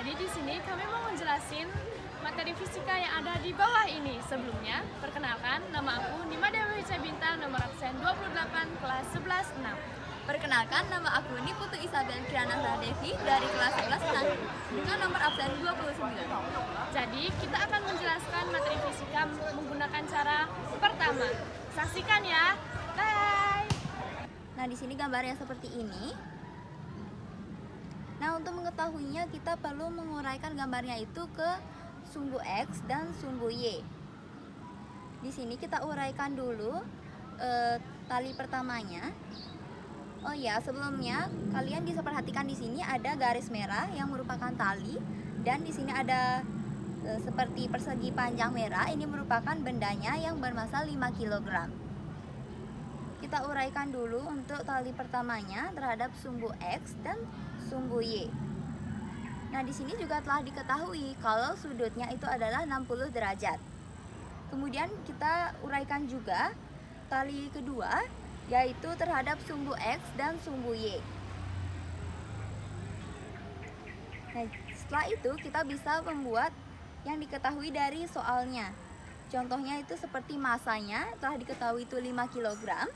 Jadi di sini kami mau menjelasin materi fisika yang ada di bawah ini. Sebelumnya, perkenalkan, nama aku Nima Dewi Bintang, nomor absen 28, kelas 11-6. Perkenalkan, nama aku Niputu Isabel Kirana Devi dari kelas 11 dengan nomor absen 29. Jadi, kita akan menjelaskan materi fisika menggunakan cara pertama. Saksikan ya. Bye. Nah, di sini gambarnya seperti ini. Nah, untuk mengetahuinya kita perlu menguraikan gambarnya itu ke sumbu X dan sumbu Y. Di sini kita uraikan dulu tali pertamanya. Oh ya, sebelumnya kalian bisa perhatikan di sini ada garis merah yang merupakan tali, dan di sini ada seperti persegi panjang merah. Ini merupakan bendanya yang bermassa 5 kg. Kita uraikan dulu untuk tali pertamanya terhadap sumbu X dan sumbu Y. Nah, di sini juga telah diketahui kalau sudutnya itu adalah 60 derajat. Kemudian kita uraikan juga tali kedua, yaitu terhadap sumbu X dan sumbu Y. Nah, setelah itu kita bisa membuat yang diketahui dari soalnya. Contohnya itu seperti masanya telah diketahui itu 5 kg.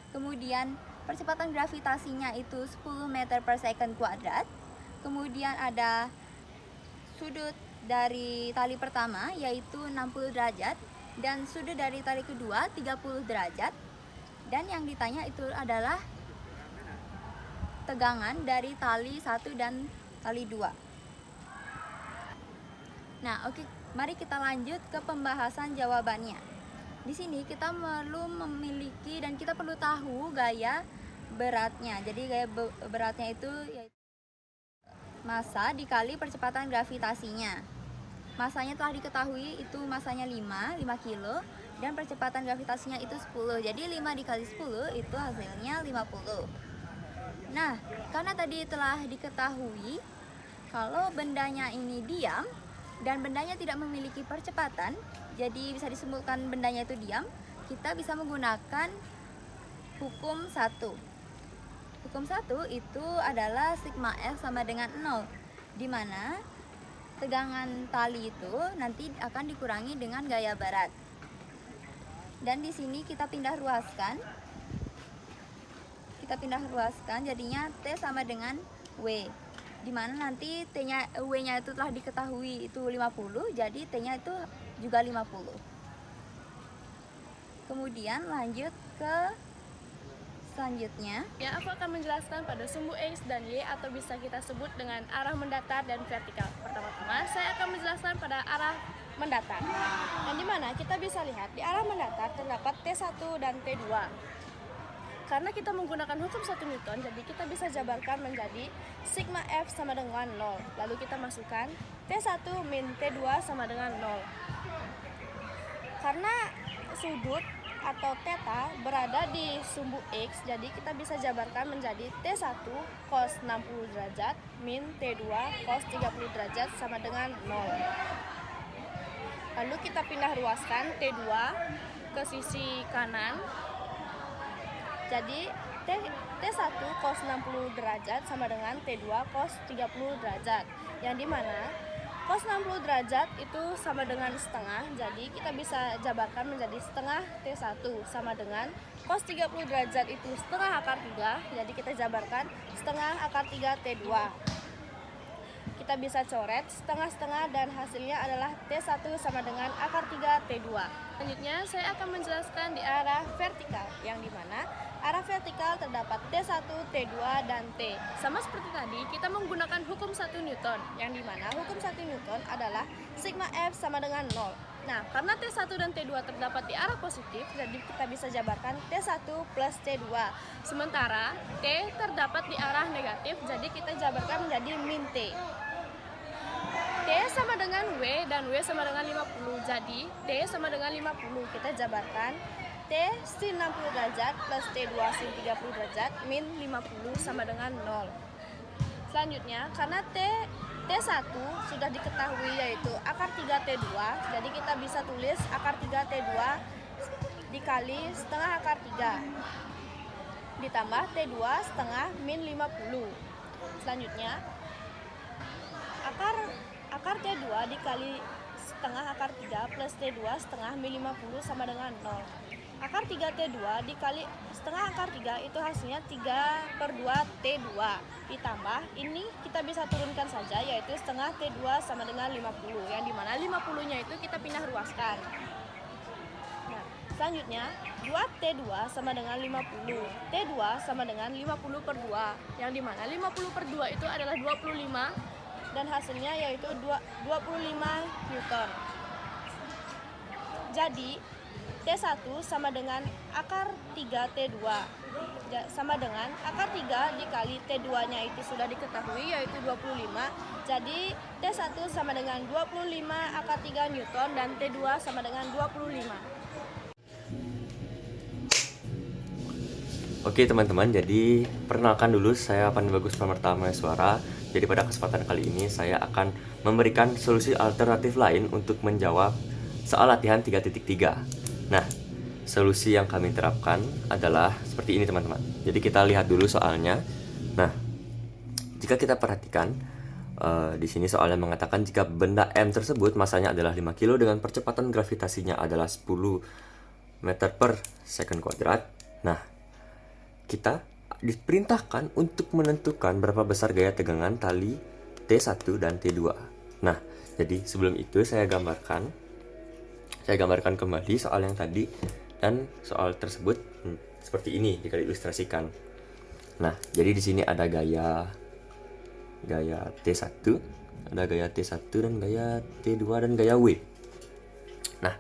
Kemudian percepatan gravitasinya itu 10 meter per second kuadrat. Kemudian ada sudut dari tali pertama yaitu 60 derajat dan sudut dari tali kedua 30 derajat. Dan yang ditanya itu adalah tegangan dari tali 1 dan tali 2. Nah, oke, mari kita lanjut ke pembahasan jawabannya. Di sini kita perlu memiliki dan kita perlu tahu gaya beratnya. Jadi gaya beratnya itu yaitu massa dikali percepatan gravitasinya. Massanya telah diketahui itu massanya 5 kilo, dan percepatan gravitasinya itu 10. Jadi 5 dikali 10 itu hasilnya 50. Nah, karena tadi telah diketahui kalau bendanya ini diam dan bendanya tidak memiliki percepatan, jadi bisa disimpulkan bendanya itu diam, kita bisa menggunakan hukum 1. Hukum 1 itu adalah sigma F sama dengan 0, di mana tegangan tali itu nanti akan dikurangi dengan gaya berat. Dan di sini kita pindah ruaskan. Jadinya T sama dengan W. Di mana nanti W-nya itu telah diketahui itu 50, jadi T-nya itu juga 50. Kemudian lanjut ke selanjutnya. Ya, aku akan menjelaskan pada sumbu X dan Y atau bisa kita sebut dengan arah mendatar dan vertikal. Pertama-tama, saya akan menjelaskan pada arah mendatar. Dan di mana kita bisa lihat di arah mendatar terdapat T1 dan T2. Karena kita menggunakan hukum 1 Newton, jadi kita bisa jabarkan menjadi sigma F sama dengan 0. Lalu kita masukkan T1 min T2 sama dengan 0. Karena sudut atau theta berada di sumbu X, jadi kita bisa jabarkan menjadi T1 cos 60 derajat min T2 cos 30 derajat sama dengan 0. Lalu kita pindah ruaskan T2 ke sisi kanan. Jadi T1 cos 60 derajat sama dengan T2 cos 30 derajat. Yang dimana cos 60 derajat itu sama dengan setengah, jadi kita bisa jabarkan menjadi setengah T1 sama dengan cos 30 derajat itu setengah akar 3, jadi kita jabarkan setengah akar 3 T2. Kita bisa coret setengah-setengah dan hasilnya adalah T1 sama dengan akar 3 T2. Selanjutnya saya akan menjelaskan di arah vertikal, yang dimana arah vertikal terdapat T1, T2, dan T. Sama seperti tadi, kita menggunakan hukum 1 Newton, yang dimana hukum 1 Newton adalah sigma F sama dengan 0. Nah, karena T1 dan T2 terdapat di arah positif, jadi kita bisa jabarkan T1 plus T2. Sementara T terdapat di arah negatif, jadi kita jabarkan menjadi min T. T sama dengan W dan W sama dengan 50, jadi T sama dengan 50. Kita jabarkan T sin 60 derajat plus T2 sin 30 derajat min 50 sama dengan 0. Selanjutnya, karena T1 sudah diketahui yaitu akar 3 T2, jadi kita bisa tulis akar 3 T2 dikali setengah akar 3 ditambah T2 setengah min 50. Selanjutnya, Akar T2 dikali setengah akar 3 plus T2 setengah min 50 sama dengan 0. Akar 3 T2 dikali setengah akar 3 itu hasilnya 3/2 T2. Ditambah, ini kita bisa turunkan saja, yaitu setengah T2 sama dengan 50, yang dimana 50-nya itu kita pindah ruaskan. Nah, selanjutnya 2T2 sama dengan 50. T2 sama dengan 50/2, yang dimana 50/2 itu adalah 25, dan hasilnya yaitu 25 Newton. Jadi T1 sama dengan akar 3 T2 sama dengan akar 3 dikali T2 nya itu sudah diketahui, yaitu 25. Jadi T1 sama dengan 25 akar 3 Newton dan T2 sama dengan 25. Oke teman-teman, jadi perkenalkan dulu, saya Pandi Bagus Pramerta Maheswara. Jadi pada kesempatan kali ini saya akan memberikan solusi alternatif lain untuk menjawab soal latihan 3.3. Nah, solusi yang kami terapkan adalah seperti ini teman-teman. Jadi kita lihat dulu soalnya. Nah, jika kita perhatikan di sini soalnya mengatakan jika benda M tersebut masanya adalah 5 kg dengan percepatan gravitasinya adalah 10 meter per second kuadrat. Nah, kita diperintahkan untuk menentukan berapa besar gaya tegangan tali T1 dan T2. Nah, jadi sebelum itu saya gambarkan kembali soal yang tadi, dan soal tersebut seperti ini jika diilustrasikan. Nah, jadi di sini ada gaya T1, ada gaya T1 dan gaya T2 dan gaya W. Nah,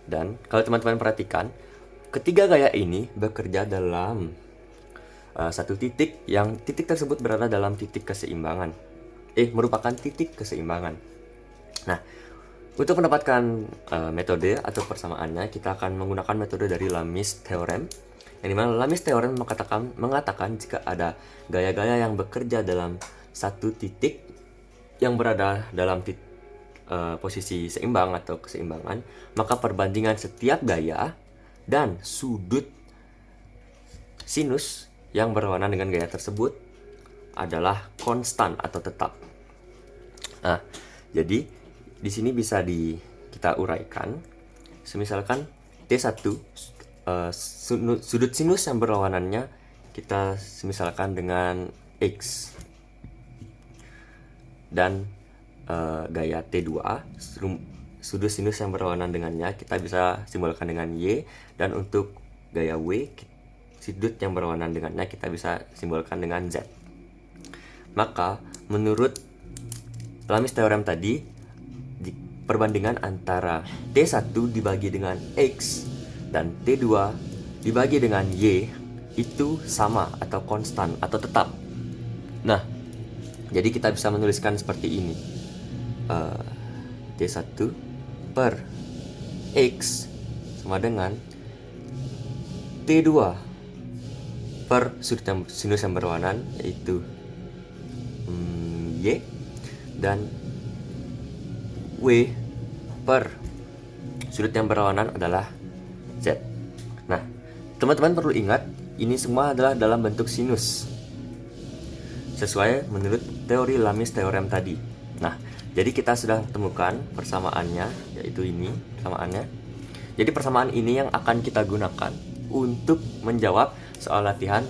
dan kalau teman-teman perhatikan, ketiga gaya ini bekerja dalam satu titik, yang titik tersebut berada dalam titik keseimbangan. Merupakan titik keseimbangan. Nah, untuk mendapatkan metode atau persamaannya, kita akan menggunakan metode dari Lami's Theorem, yang dimana Lami's Theorem mengatakan jika ada gaya-gaya yang bekerja dalam satu titik yang berada dalam posisi seimbang atau keseimbangan, maka perbandingan setiap gaya dan sudut sinus yang berlawanan dengan gaya tersebut adalah konstan atau tetap. Nah, jadi di sini bisa kita uraikan. Semisalkan T1 sudut sinus yang berlawanannya kita semisalkan dengan X, dan gaya T2 sudut sinus yang berlawanan dengannya kita bisa simbolkan dengan Y, dan untuk gaya W sudut yang berlawanan dengannya kita bisa simbolkan dengan Z. Maka menurut Lami's Theorem tadi, perbandingan antara T1 dibagi dengan X dan T2 dibagi dengan Y itu sama atau konstan atau tetap. Nah, jadi kita bisa menuliskan seperti ini. T1 per X sama dengan T2 per sinus yang berlawanan, yaitu Y, dan W per sudut yang berlawanan adalah Z. Nah, teman-teman perlu ingat, ini semua adalah dalam bentuk sinus, sesuai menurut teori Lami's Theorem tadi. Nah, jadi kita sudah temukan persamaannya, yaitu ini persamaannya. Jadi persamaan ini yang akan kita gunakan untuk menjawab soal latihan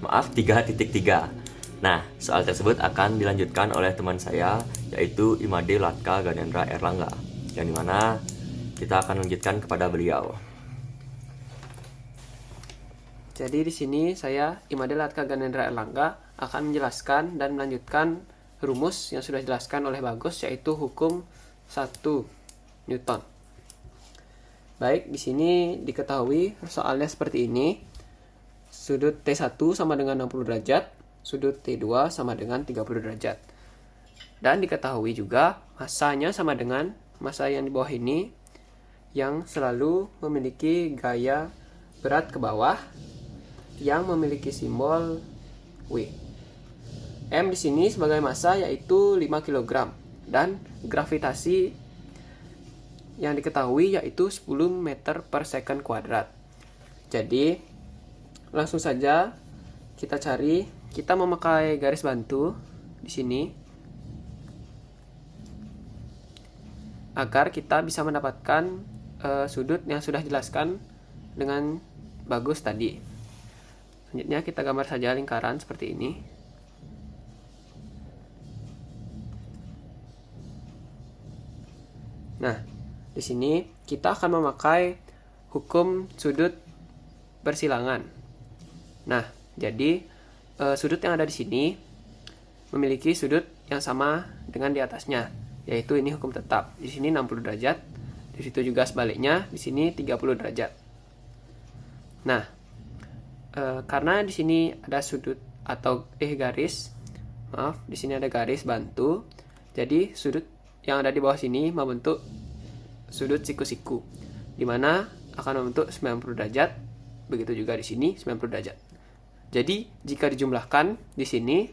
3.3. Nah, soal tersebut akan dilanjutkan oleh teman saya, yaitu Imade Latka Ganendra Erlangga, yang dimana kita akan lanjutkan kepada beliau. Jadi di sini saya Imade Latka Ganendra Erlangga akan menjelaskan dan melanjutkan rumus yang sudah dijelaskan oleh Bagus, yaitu hukum 1 Newton. Baik, di sini diketahui soalnya seperti ini. Sudut T1 sama dengan 60 derajat, sudut T2 sama dengan 30 derajat. Dan diketahui juga masanya sama dengan massa yang di bawah ini, yang selalu memiliki gaya berat ke bawah yang memiliki simbol W. M di sini sebagai massa yaitu 5 kg, dan gravitasi yang diketahui yaitu 10 meter per second kuadrat. Jadi langsung saja kita memakai garis bantu di sini agar kita bisa mendapatkan sudut yang sudah dijelaskan dengan bagus tadi. Selanjutnya kita gambar saja lingkaran seperti ini. Nah, di sini kita akan memakai hukum sudut bersilangan. Nah, jadi sudut yang ada di sini memiliki sudut yang sama dengan di atasnya, yaitu ini hukum tetap. Di sini 60 derajat, di situ juga sebaliknya, di sini 30 derajat. Nah, karena di sini ada sudut atau garis, maaf, di sini ada garis bantu. Jadi sudut yang ada di bawah sini membentuk sudut siku-siku, di mana akan membentuk 90 derajat. Begitu juga di sini 90 derajat. Jadi jika dijumlahkan di sini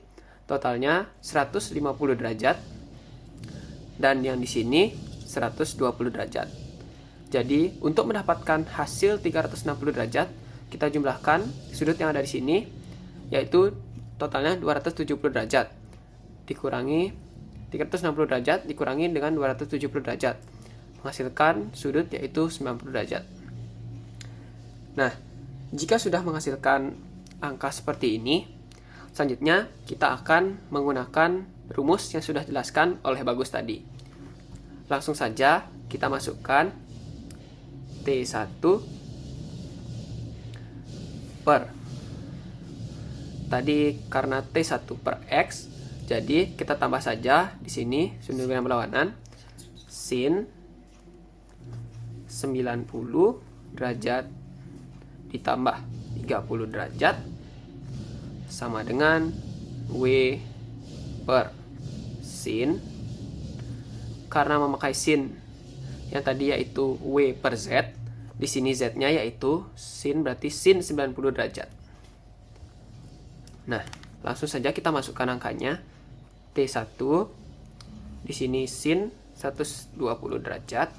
totalnya 150 derajat dan yang di sini 120 derajat. Jadi untuk mendapatkan hasil 360 derajat, kita jumlahkan sudut yang ada di sini, yaitu totalnya 270 derajat dikurangi 360 derajat dikurangi dengan 270 derajat, menghasilkan sudut yaitu 90 derajat. Nah, jika sudah menghasilkan angka seperti ini, selanjutnya kita akan menggunakan rumus yang sudah dijelaskan oleh Bagus tadi. Langsung saja kita masukkan T1 per, tadi karena T1 per X, jadi kita tambah saja di sini sudut dengan berlawanan sin 90 derajat ditambah 30 derajat sama dengan W per sin. Karena memakai sin yang tadi yaitu W per Z, di sini Z-nya yaitu sin, berarti sin 90 derajat. Nah, langsung saja kita masukkan angkanya. T1 di sini sin 120 derajat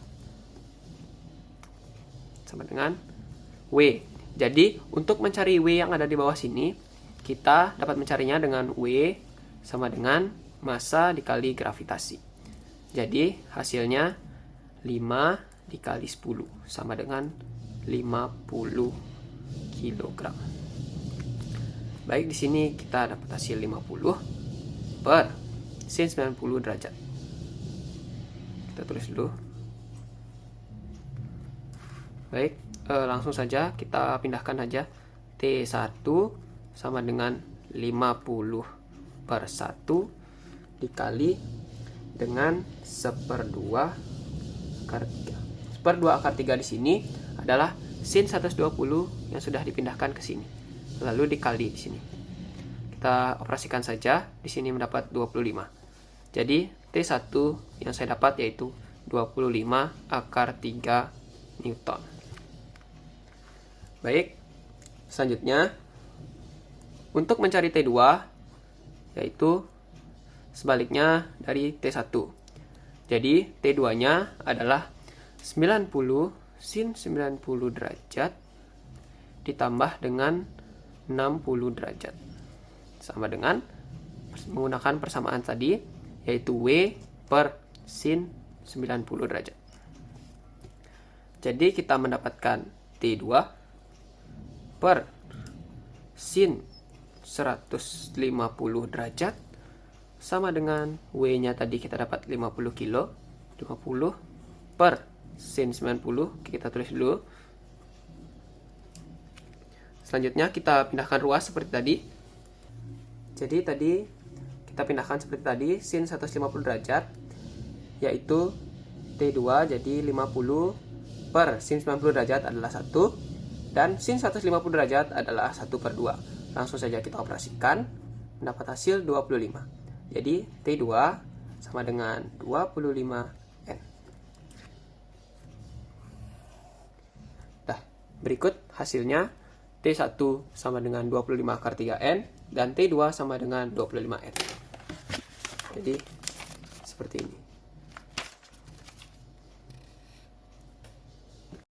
sama dengan W. Jadi untuk mencari W yang ada di bawah sini, kita dapat mencarinya dengan W sama dengan massa dikali gravitasi. Jadi hasilnya 5 dikali 10 sama dengan 50 kg. Baik, di sini kita dapat hasil 50 per sin 90 derajat. Kita tulis dulu. Baik, langsung saja kita pindahkan saja. T1 sama dengan 50 per 1 dikali dengan 1/2 akar 3. 1/2 akar 3 di sini adalah sin 120 yang sudah dipindahkan ke sini. Lalu dikali di sini. Kita operasikan saja, di sini mendapat 25. Jadi T1 yang saya dapat yaitu 25 akar 3 Newton. Baik, selanjutnya untuk mencari T2 yaitu sebaliknya dari T1. Jadi T2-nya adalah 90 sin 90 derajat ditambah dengan 60 derajat. Sama dengan menggunakan persamaan tadi, yaitu W per sin 90 derajat. Jadi kita mendapatkan T2 per sin 150 derajat sama dengan W-nya tadi kita dapat 50 kilo. 50 per sin 90, kita tulis dulu. Selanjutnya kita pindahkan ruas seperti tadi. Jadi tadi kita pindahkan seperti tadi, sin 150 derajat yaitu T2, jadi 50 per sin 90 derajat adalah 1 dan sin 150 derajat adalah 1/2. Langsung saja kita operasikan, mendapat hasil 25. Jadi T2 sama dengan 25 N. Nah, berikut hasilnya. T1 sama dengan 25 akar 3N dan T2 sama dengan 25N. Jadi seperti ini.